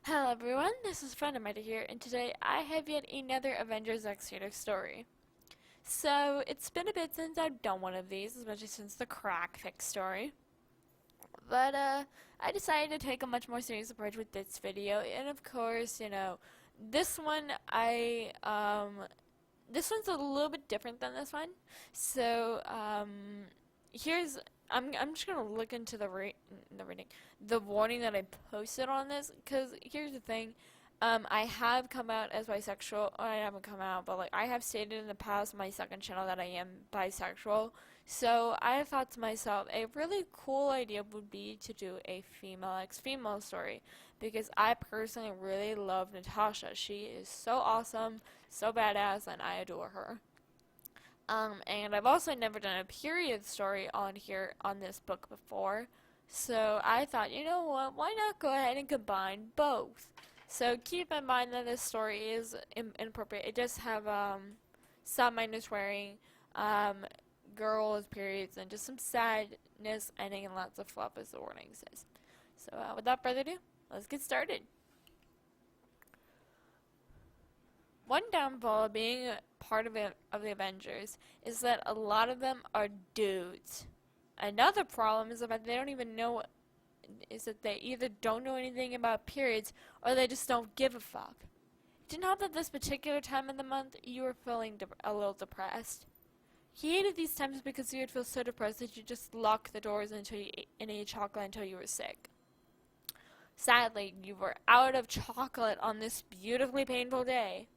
Hello everyone, this is Fundamenta here, and today I have yet another Avengers X Theater story. So, it's been a bit since I've done one of these, especially since the crack fix story. But, I decided to take a much more serious approach with this video, and of course, this one, this one's a little bit different than this one. So, here's I'm just gonna look into the warning that I posted on this, because here's the thing. I have come out as bisexual, or I haven't come out, but like I have stated in the past on my second channel that I am bisexual. So I thought to myself, a really cool idea would be to do a female x female story, because I personally really love Natasha. She is so awesome, so badass, and I adore her. And I've also never done a period story on here on this book before, so I thought, you know what, why not go ahead and combine both? So keep in mind that this story is inappropriate. It does have some minor swearing, girls, periods, and just some sadness, ending, and lots of fluff, as the warning says. So without further ado, let's get started. One downfall of being part of the Avengers is that a lot of them are dudes. Another problem is that they don't even know, is that they either don't know anything about periods or they just don't give a fuck. Did not that this particular time of the month you were feeling a little depressed. He hated these times because you would feel so depressed that you just lock the doors until you ate chocolate until you were sick. Sadly, you were out of chocolate on this beautifully painful day.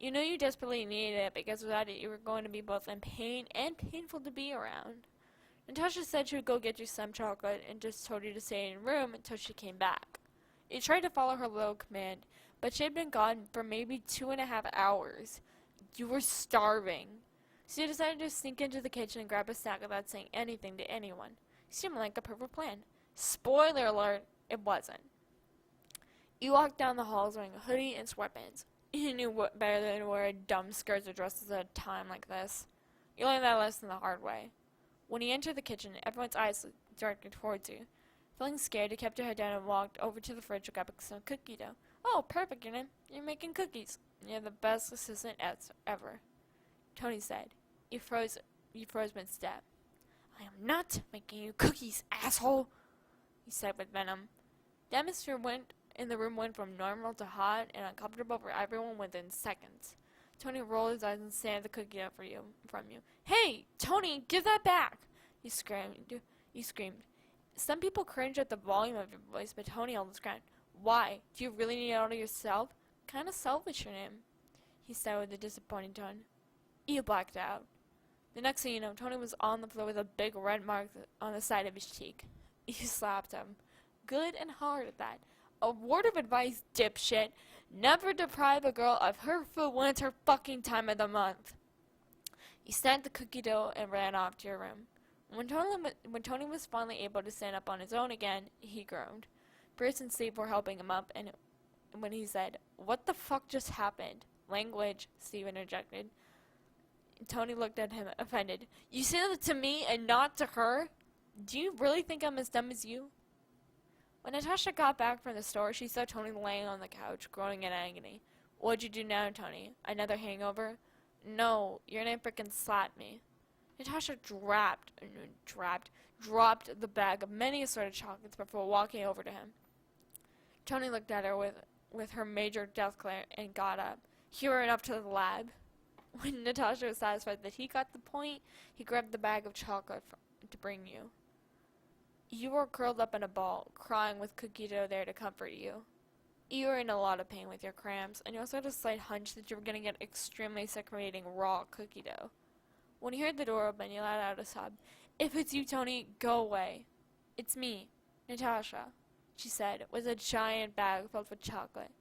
You knew you desperately needed it because without it you were going to be both in pain and painful to be around. Natasha said she would go get you some chocolate and just told you to stay in your room until she came back. You tried to follow her little command, but she had been gone for maybe 2.5 hours. You were starving. So you decided to sneak into the kitchen and grab a snack without saying anything to anyone. Seemed like a perfect plan. Spoiler alert, it wasn't. You walked down the halls wearing a hoodie and sweatpants. You knew what better than to wear dumb skirts or dresses at a time like this. You learned that lesson the hard way. When you entered the kitchen, everyone's eyes directed towards you. Feeling scared, you kept your head down and walked over to the fridge to grab some cookie dough. Oh, perfect, you're making cookies. You're the best assistant ever, Tony said. You froze mid-step. I am not making you cookies, asshole, he said with venom. The atmosphere in the room went from normal to hot and uncomfortable for everyone within seconds. Tony rolled his eyes and stared the cookie up from you. Hey, Tony, give that back! You screamed. Some people cringed at the volume of your voice, but Tony held his ground. Why? Do you really need it all to yourself? Kinda selfish in him, he said with a disappointing tone. You blacked out. The next thing you know, Tony was on the floor with a big red mark on the side of his cheek. You slapped him. Good and hard at that. A word of advice, dipshit. Never deprive a girl of her food when it's her fucking time of the month. He snagged the cookie dough and ran off to your room. When Tony was finally able to stand up on his own again, he groaned. Bruce and Steve were helping him up, and when he said, "What the fuck just happened?" Language, Steve interjected. Tony looked at him, offended. You said that to me and not to her? Do you really think I'm as dumb as you? When Natasha got back from the store, she saw Tony laying on the couch, groaning in agony. What'd you do now, Tony? Another hangover? No, your name frickin' slapped me. Natasha dropped the bag of many assorted chocolates before walking over to him. Tony looked at her with her major death glare and got up. He ran up to the lab. When Natasha was satisfied that he got the point, he grabbed the bag of chocolate to bring you. You were curled up in a ball, crying with cookie dough there to comfort you. You were in a lot of pain with your cramps, and you also had a slight hunch that you were going to get extremely sick from eating raw cookie dough. When you heard the door open, you let out a sob. If it's you, Tony, go away. It's me, Natasha, she said, with a giant bag filled with chocolate.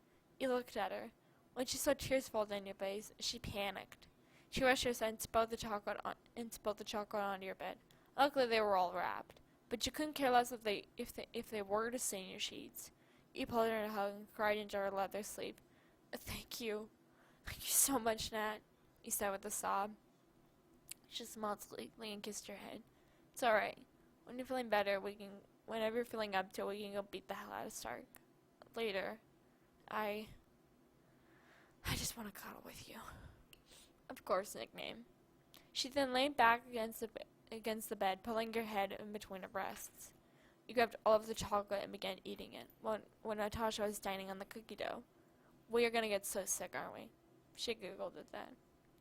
You looked at her. When she saw tears fall down your face, she panicked. She rushed her and spilled the chocolate onto your bed. Luckily, they were all wrapped. But you couldn't care less if they were to stain your sheets. You pulled her in a hug and cried into her leather sleeve. Thank you. Thank you so much, Nat, he said with a sob. She smiled sweetly and kissed your head. It's alright. When you're feeling better, whenever you're feeling up to it, we can go beat the hell out of Stark. Later. I I just want to cuddle with you. Of course, nickname. She then lay back against the bed, pulling her head in between her breasts. You grabbed all of the chocolate and began eating it, when Natasha was dining on the cookie dough. We are gonna get so sick, aren't we? She giggled at that.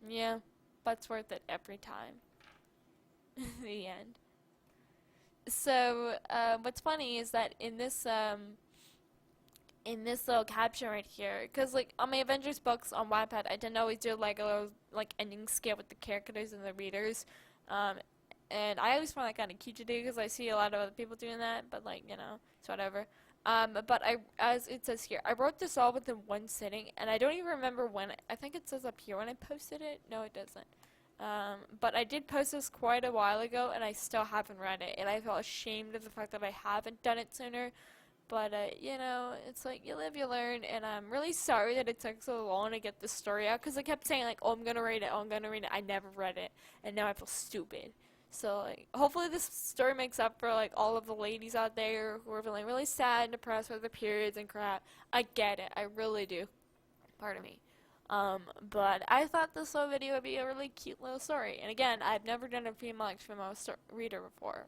Yeah, but it's worth it every time. The end. So, what's funny is that in this little caption right here, because like on my Avengers books on Wattpad, I tend to always do like a little like ending scale with the characters and the readers, um, and I always find that kind of cute to do because I see a lot of other people doing that, but like it's whatever. But as it says here, I wrote this all within one sitting, and I don't even remember when. I think it says up here when I posted it. No, it doesn't. But I did post this quite a while ago, and I still haven't read it, and I feel ashamed of the fact that I haven't done it sooner. But, it's like, you live, you learn, and I'm really sorry that it took so long to get the story out, because I kept saying, like, oh, I'm gonna read it, oh, I'm gonna read it. I never read it, and now I feel stupid. So, like, hopefully this story makes up for, like, all of the ladies out there who are feeling really sad and depressed with their periods and crap. I get it. I really do. Pardon me. But I thought this little video would be a really cute little story. And again, I've never done a female reader before.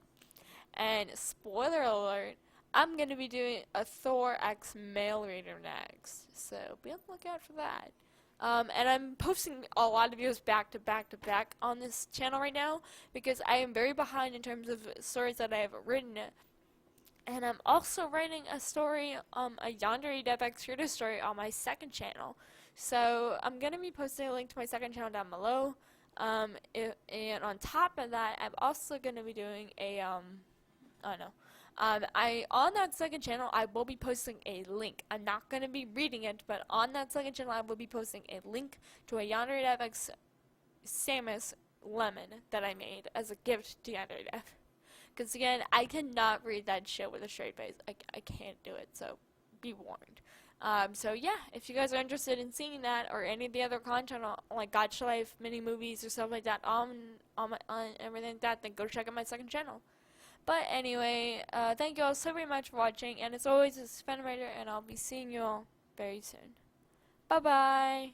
And spoiler alert, I'm going to be doing a Thor X male reader next, so be on the lookout for that. And I'm posting a lot of videos back to back to back on this channel right now because I am very behind in terms of stories that I have written. And I'm also writing a story, a Yandere DevX reader story on my second channel. So I'm going to be posting a link to my second channel down below. And on top of that, I'm also going to be doing a, I don't know. On that second channel, I will be posting a link. I'm not going to be reading it, but on that second channel, I will be posting a link to a Yandere DevX Samus lemon that I made as a gift to Yandere Dev. Because again, I cannot read that shit with a straight face. I can't do it, so be warned. So yeah, if you guys are interested in seeing that or any of the other content on, like Gotcha Life, mini movies, or stuff like that on everything like that, then go check out my second channel. But anyway, thank you all so very much for watching, and as always, this is FEM, and I'll be seeing you all very soon. Bye bye!